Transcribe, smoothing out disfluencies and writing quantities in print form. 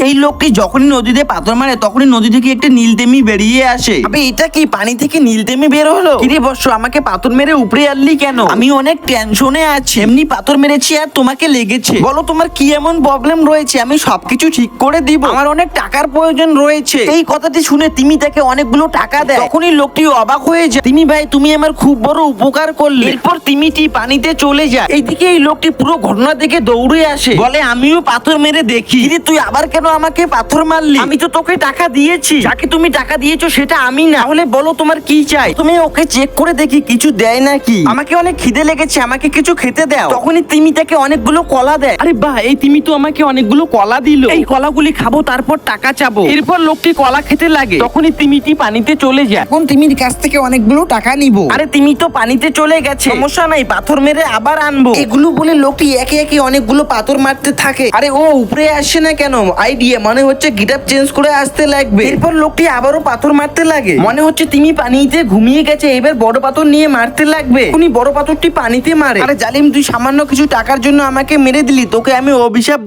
এই লোকটি যখনই নদীতে পাথর মারে তখনই নদী থেকে একটা নীলতেমি বেরিয়ে আসে। আবে এটা কি, পানি থেকে নীলতেমি বের হলো? কিরে বর্ষ, আমাকে পাথর মেরে উপরে আনলি কেন? আমি অনেক টেনশনে আছি। এমনি পাথর মেরেছি আর তোমাকে লেগেছে। বলো তোমার কি এমন প্রবলেম রয়েছে? আমি সবকিছু ঠিক করে দিব। আমার অনেক টাকার প্রয়োজন রয়েছে। এই কথাটি শুনে তিমি তাকে অনেকগুলো টাকা দেয়। তখনই লোকটি অবাক হয়ে যায়। তিমি ভাই, তুমি আমার খুব বড় উপকার করলে। এরপর তিমিটি পানিতে চলে যায়। এইদিকে এই লোকটি পুরো ঘটনা দেখে দৌড়ে আসে, বলে আমিও পাথর মেরে দেখি। কিরে তুই আবার কেন আমাকে পাথর মারলি? আমি তো তোকে টাকা দিয়েছি। যাকে তুমি টাকা দিয়েছো সেটা আমি না। তাহলে বলো তোমার কি চাই? তুমি ওকে চেক করে দেখি কিছু দেয় নাকি। আমাকে অনেক খিদে লেগেছে, আমাকে কিছু খেতে দাও। তখনই তিমি তাকে অনেকগুলো কলা দেয়। আরে বাহ, এই তিমি তো আমাকে অনেকগুলো কলা দিল। এই কলাগুলি খাবো, তারপর টাকা চাবো। এরপর লোকটি কলা খেতে লাগে। তখনই তিমিটি পানিতে চলে যায়। এখন তিমির কাছ থেকে অনেকগুলো টাকা নিব। আরে তিমি তো পানিতে চলে গেছে, সমস্যা নাই, পাথর মেরে আবার আনবো। এগুলো বলে লোকটি একে একে অনেকগুলো পাথর মারতে থাকে। আরে ও উপরে আসছে না কেন? আইডিয়া, মনে হচ্ছে গিটার চেঞ্জ করে আসতে লাগবে। এরপর লোকটি আবারও পাথর মারতে লাগে। মনে হচ্ছে তিমি পানিতে ঘুমিয়ে গেছে, এবার বড় পাথর নিয়ে মারতে লাগবে। উনি বড় পাথরটি পানিতে মারে। আরে জালিম, তুই সামান্য কিছু টাকার জন্য আমাকে মেরে দিলি, তোকে আমি অভিশাপ